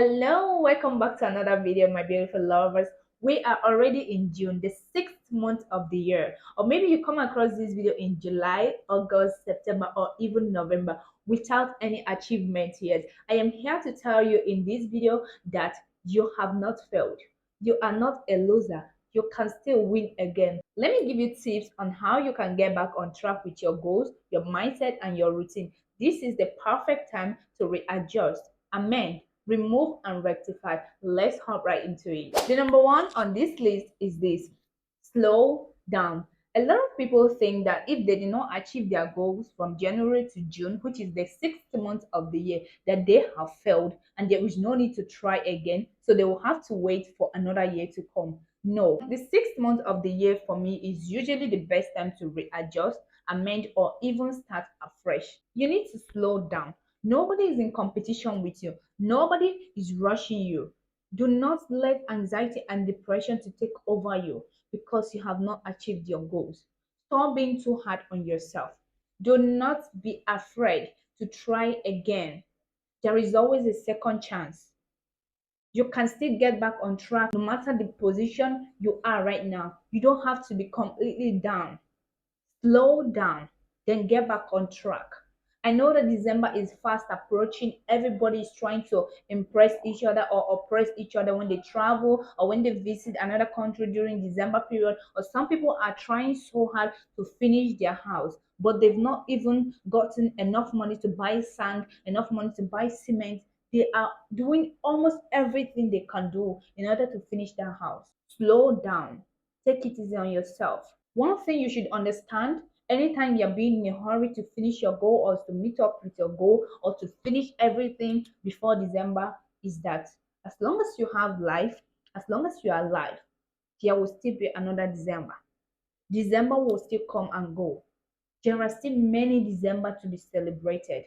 Hello, welcome back to another video, my beautiful lovers. We are already in June, the 6th month of the year. Or maybe you come across this video in July, August, September, or even November without any achievement yet. I am here to tell you in this video that you have not failed. You are not a loser. You can still win again. Let me give you tips on how you can get back on track with your goals, your mindset, and your routine. This is the perfect time to readjust, amend, remove, and rectify. Let's hop right into it. The number one on this list is this: slow down. A lot of people think that if they did not achieve their goals from January to June, which is the 6th month of the year, that they have failed and there is no need to try again. So they will have to wait for another year to come. No, the 6th month of the year for me is usually the best time to readjust, amend, or even start afresh. You need to slow down. Nobody is in competition with you. Nobody is rushing you. Do not let anxiety and depression to take over you because you have not achieved your goals. Stop being too hard on yourself. Do not be afraid to try again. There is always a second chance. You can still get back on track no matter the position you are right now. You don't have to be completely down. Slow down, then get back on track. I know that December is fast approaching. Everybody is trying to impress each other or oppress each other when they travel or when they visit another country during December period. Or some people are trying so hard to finish their house, but they've not even gotten enough money to buy sand, enough money to buy cement. They are doing almost everything they can do in order to finish their house. Slow down. Take it easy on yourself. One thing you should understand: anytime you're being in a hurry to finish your goal or to meet up with your goal or to finish everything before December, is that as long as you have life, as long as you are alive, there will still be another December. December will still come and go. There are still many December to be celebrated.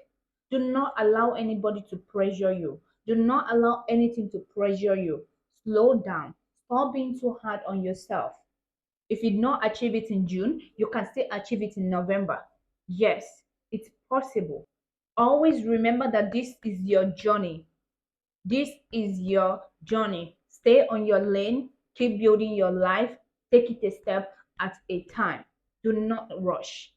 Do not allow anybody to pressure you. Do not allow anything to pressure you. Slow down. Stop being too hard on yourself. If you did not achieve it in June, you can still achieve it in November. Yes, it's possible. Always remember that this is your journey. This is your journey. Stay on your lane, keep building your life, take it a step at a time. Do not rush.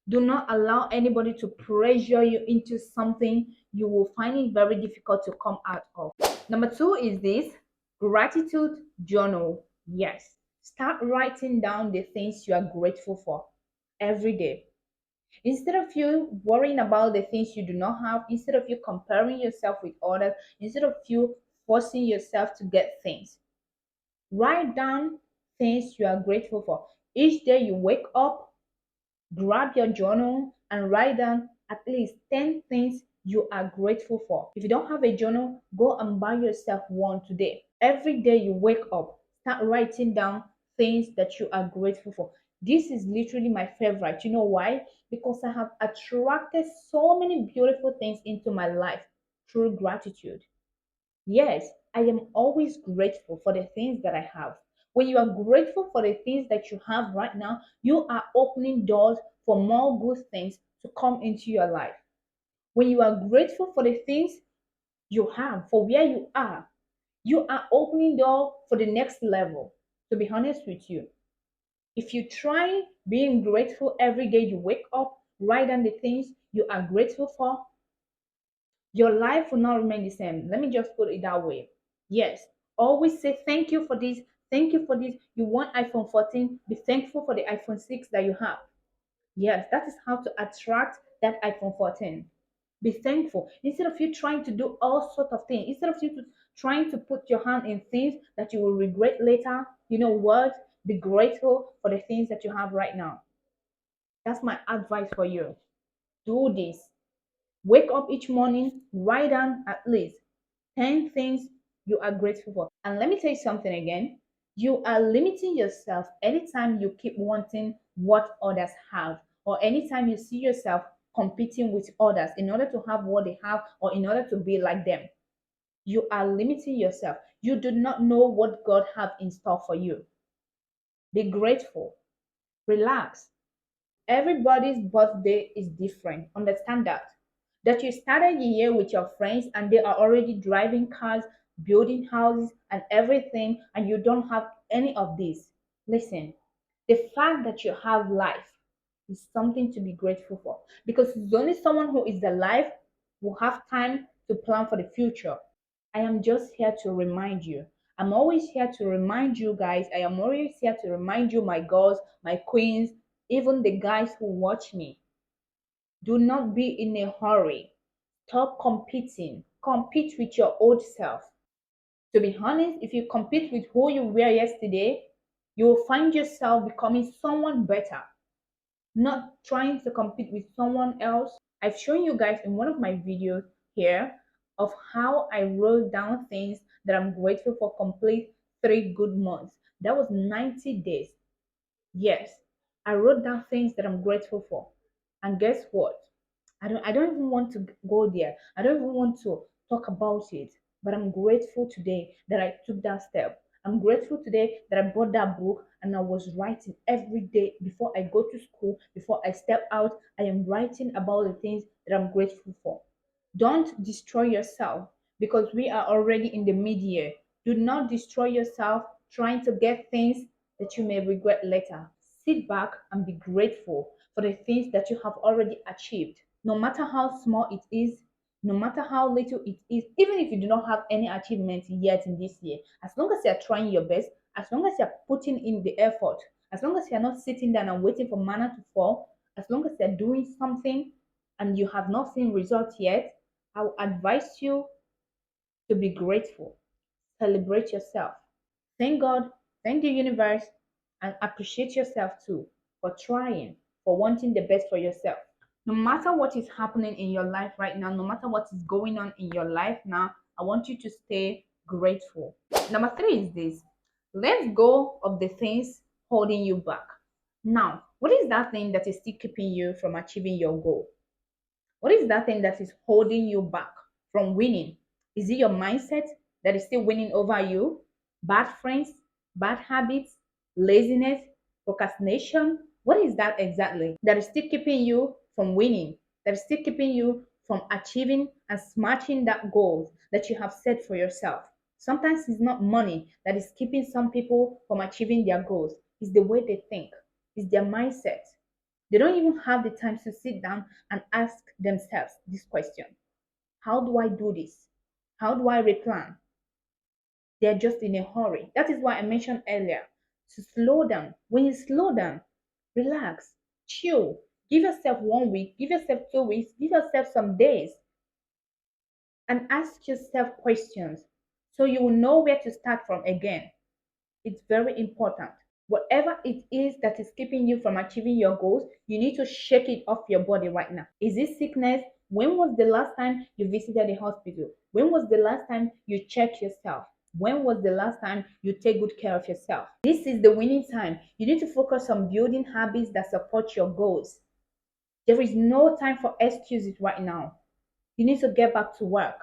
Do not allow anybody to pressure you into something you will find it very difficult to come out of. Number two is this: gratitude journal. Yes. Start writing down the things you are grateful for every day. Instead of you worrying about the things you do not have, instead of you comparing yourself with others, instead of you forcing yourself to get things, write down things you are grateful for. Each day you wake up, grab your journal and write down at least 10 things you are grateful for. If you don't have a journal, go and buy yourself one today. Every day you wake up, start writing down things that you are grateful for. This is literally my favorite. You know why? Because I have attracted so many beautiful things into my life through gratitude. Yes, I am always grateful for the things that I have. When you are grateful for the things that you have right now, you are opening doors for more good things to come into your life. When you are grateful for the things you have, for where you are opening door for the next level. To be honest with you, if you try being grateful every day you wake up, write down the things you are grateful for, your life will not remain the same. Let me just put it that way. Yes, always say thank you for this. Thank you for this. You want iPhone 14, be thankful for the iPhone 6 that you have. Yes, that is how to attract that iPhone 14. Be thankful. Instead of you trying to do all sorts of things, instead of you trying to put your hand in things that you will regret later, you know what? Be grateful for the things that you have right now. That's my advice for you. Do this. Wake up each morning, write down at least 10 things you are grateful for. And let me tell you something again. You are limiting yourself anytime you keep wanting what others have, or anytime you see yourself competing with others in order to have what they have or in order to be like them. You are limiting yourself. You do not know what God have in store for you. Be grateful. Relax. Everybody's birthday is different. Understand that. That you started the year with your friends and they are already driving cars, building houses, and everything, and you don't have any of this. Listen, the fact that you have life is something to be grateful for, because it's only someone who is alive will have time to plan for the future. I am just here to remind you. I'm always here to remind you guys. I am always here to remind you, my girls, my queens, even the guys who watch me. Do not be in a hurry. Stop competing. Compete with your old self. To be honest, if you compete with who you were yesterday, you will find yourself becoming someone better, not trying to compete with someone else. I've shown you guys in one of my videos here of how I wrote down things that I'm grateful for complete 3 good months. That was 90 days. Yes, I wrote down things that I'm grateful for. And guess what? I don't even want to go there. I don't even want to talk about it. But I'm grateful today that I took that step. I'm grateful today that I bought that book and I was writing every day before I go to school, before I step out. I am writing about the things that I'm grateful for. Don't destroy yourself because we are already in the mid-year. Do not destroy yourself trying to get things that you may regret later. Sit back and be grateful for the things that you have already achieved. No matter how small it is, no matter how little it is, even if you do not have any achievement yet in this year, as long as you are trying your best, as long as you are putting in the effort, as long as you are not sitting down and waiting for manna to fall, as long as you are doing something and you have not seen results yet, I will advise you to be grateful. Celebrate yourself. Thank God, thank the universe, and appreciate yourself too for trying, for wanting the best for yourself. No matter what is happening in your life right now, no matter what is going on in your life now, I want you to stay grateful. Number three is this: let go of the things holding you back. Now, what is that thing that is still keeping you from achieving your goal? What is that thing that is holding you back from winning? Is it your mindset that is still winning over you? Bad friends, bad habits, laziness, procrastination? What is that exactly that is still keeping you from winning? That is still keeping you from achieving and smashing that goal that you have set for yourself? Sometimes it's not money that is keeping some people from achieving their goals. It's the way they think, it's their mindset. They don't even have the time to sit down and ask themselves this question: how do I do this? How do I replan? They're just in a hurry. That is why I mentioned earlier to slow down. When you slow down, relax, chill, give yourself 1 week, give yourself 2 weeks, give yourself some days, and ask yourself questions so you will know where to start from again. It's very important. Whatever it is that is keeping you from achieving your goals, you need to shake it off your body right now. Is it sickness? When was the last time you visited the hospital? When was the last time you checked yourself? When was the last time you take good care of yourself? This is the winning time. You need to focus on building habits that support your goals. There is no time for excuses right now. You need to get back to work.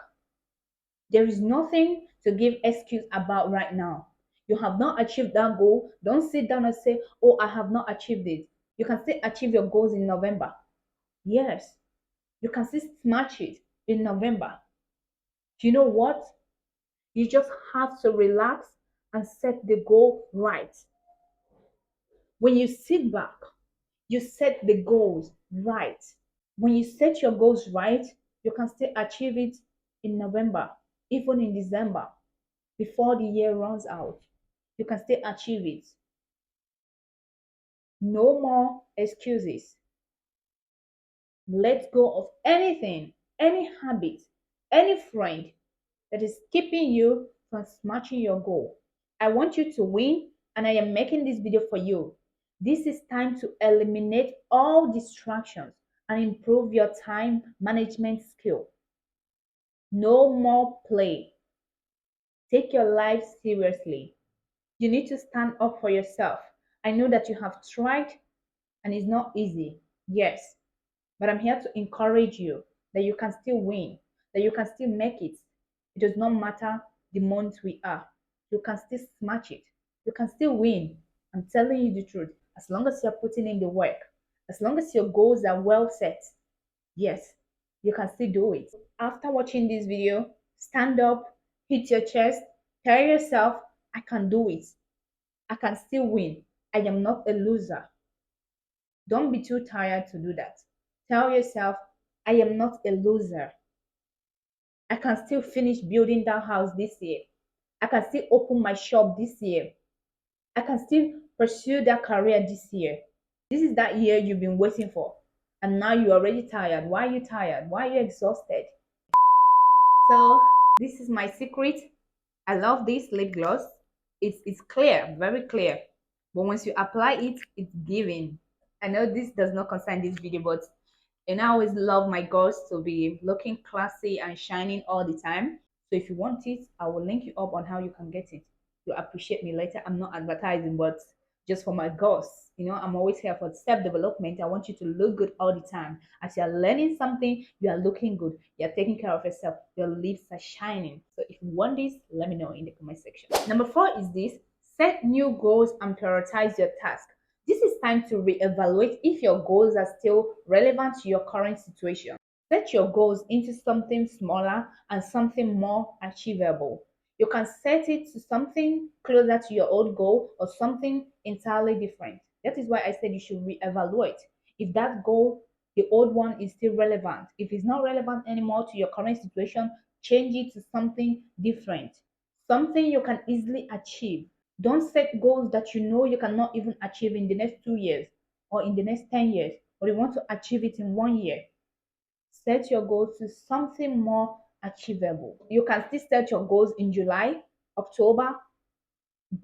There is nothing to give excuse about right now. You have not achieved that goal. Don't sit down and say, oh, I have not achieved it. You can still achieve your goals in November. Yes, you can still smash it in November. You know what? You just have to relax and set the goal right. When you sit back, you set the goals right. When you set your goals right, you can still achieve it in November, even in December, before the year runs out. You can still achieve it. No more excuses. Let go of anything, any habit, any friend that is keeping you from smashing your goal. I want you to win, and I am making this video for you. This is time to eliminate all distractions and improve your time management skill. No more play. Take your life seriously. You need to stand up for yourself. I know that you have tried and it's not easy. Yes, but I'm here to encourage you that you can still win, that you can still make it. It does not matter the month we are. You can still smash it. You can still win. I'm telling you the truth. As long as you're putting in the work, as long as your goals are well set, yes, you can still do it. After watching this video, stand up, hit your chest, tell yourself, I can do it. I can still win. I am not a loser. Don't be too tired to do that. Tell yourself, I am not a loser. I can still finish building that house this year. I can still open my shop this year. I can still pursue that career this year. This is that year you've been waiting for. And now you're already tired. Why are you tired? Why are you exhausted? So, this is my secret. I love this lip gloss. It's clear, very clear. But once you apply it, it's giving. I know this does not concern this video, but and I always love my girls to be looking classy and shining all the time. So if you want it, I will link you up on how you can get it. You'll appreciate me later. I'm not advertising, but just for my girls. I'm always here for self development. I want you to look good all the time. As you're learning something, you are looking good. You're taking care of yourself. Your lips are shining. So if you want this, let me know in the comment section. Number 4 is this: set new goals and prioritize your task. This is time to reevaluate if your goals are still relevant to your current situation. Set your goals into something smaller and something more achievable. You can set it to something closer to your old goal or something entirely different. That is why I said you should reevaluate. If that goal, the old one, is still relevant. If it's not relevant anymore to your current situation, change it to something different, something you can easily achieve. Don't set goals that you know you cannot even achieve in the next 2 years or in the next 10 years, or you want to achieve it in 1 year. Set your goals to something more achievable. You can still set your goals in July, October,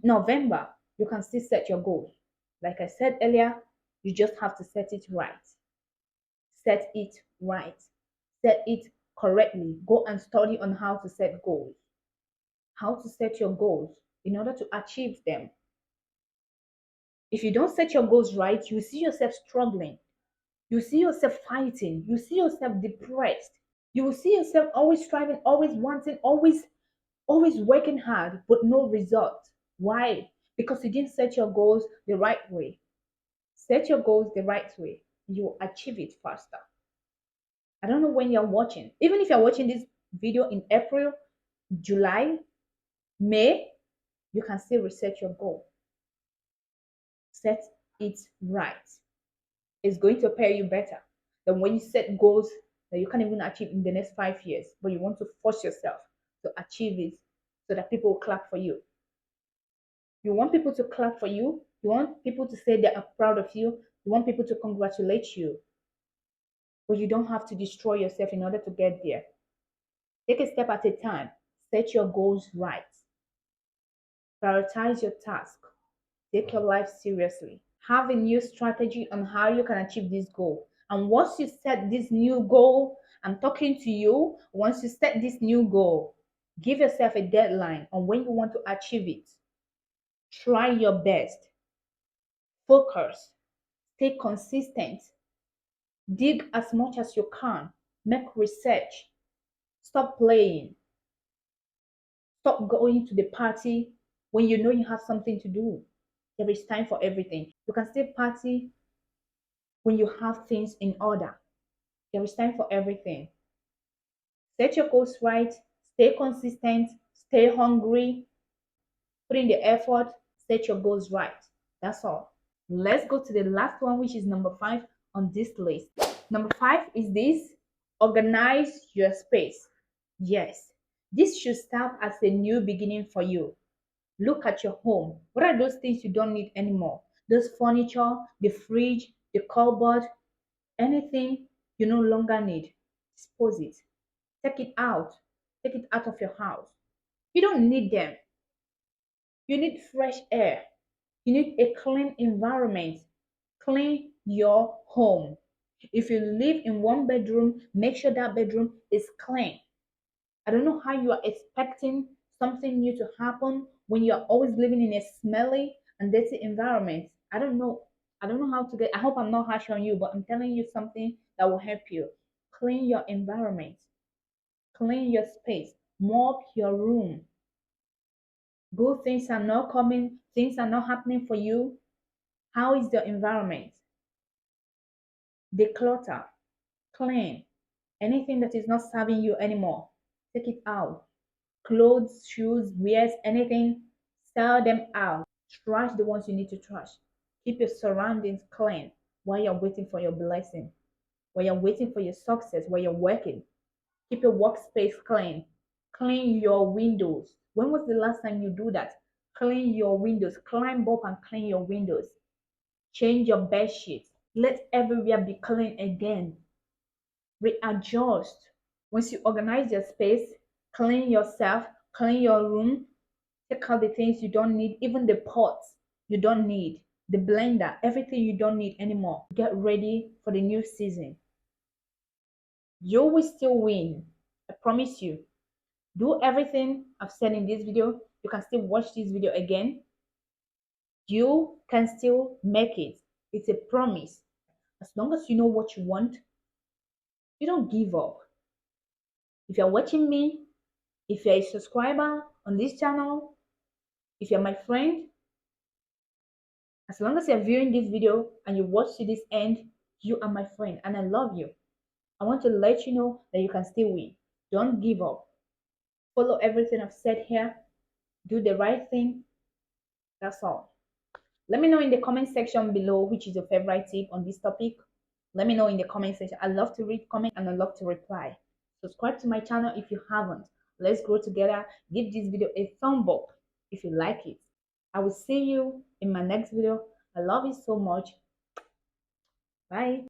November. You can still set your goals. Like I said earlier, you just have to set it right. Set it right. Set it correctly. Go and study on how to set goals, how to set your goals in order to achieve them. If you don't set your goals right, you see yourself struggling. You see yourself fighting. You see yourself depressed. You will see yourself always striving, always wanting, always working hard, but no result. Why? Because you didn't set your goals the right way. Set your goals the right way. You will achieve it faster. I don't know when you're watching. Even if you're watching this video in April, July, May, you can still reset your goal. Set it right. It's going to pay you better than when you set goals that you can't even achieve in the next 5 years, but you want to force yourself to achieve it so that people will clap for you. You want people to clap for you. You want people to say they are proud of you. You want people to congratulate you. But you don't have to destroy yourself in order to get there. Take a step at a time. Set your goals right. Prioritize your task. Take your life seriously. Have a new strategy on how you can achieve this goal. And once you set this new goal, I'm talking to you, once you set this new goal, give yourself a deadline on when you want to achieve it. Try your best. Focus. Stay consistent. Dig as much as you can. Make research. Stop playing. Stop going to the party when you know you have something to do. There is time for everything. You can still party when you have things in order. There is time for everything. Set your goals right. Stay consistent. Stay hungry. Put in the effort. Set your goals right. That's all. Let's go to the last one, which is number 5 on this list. Number 5 is this: organize your space. Yes, this should serve as a new beginning for you. Look at your home. What are those things you don't need anymore? Those furniture, the fridge, the cupboard, anything you no longer need. Dispose it. Take it out. Take it out of your house. You don't need them. You need fresh air. You need a clean environment. Clean your home. If you live in one bedroom, make sure that bedroom is clean. I don't know how you are expecting something new to happen when you're always living in a smelly and dirty environment. I don't know. I don't know how to get. I hope I'm not harsh on you, but I'm telling you something that will help you. Clean your environment. Clean your space. Mop your room. Good things are not coming. Things are not happening for you. How is your environment? Declutter. Clean. Anything that is not serving you anymore, take it out. Clothes, shoes, wears, anything, sell them out. Trash the ones you need to trash. Keep your surroundings clean while you're waiting for your blessing, while you're waiting for your success, while you're working. Keep your workspace clean. Clean your windows. When was the last time you do that? Clean your windows. Climb up and clean your windows. Change your bed sheets. Let everywhere be clean again. Readjust. Once you organize your space, clean yourself, clean your room, take out the things you don't need, even the pots you don't need, the blender, everything you don't need anymore. Get ready for the new season. You will still win. I promise you. Do everything I've said in this video. You can still watch this video again. You can still make it. It's a promise. As long as you know what you want, you don't give up. If you're watching me, if you're a subscriber on this channel, if you're my friend, as long as you're viewing this video and you watch to this end, you are my friend and I love you. I want to let you know that you can still win. Don't give up. Follow everything I've said here. Do the right thing. That's all. Let me know in the comment section below which is your favorite tip on this topic. Let me know in the comment section. I love to read comments and I love to reply. Subscribe to my channel if you haven't. Let's grow together. Give this video a thumb up if you like it. I will see you in my next video. I love you so much. Bye.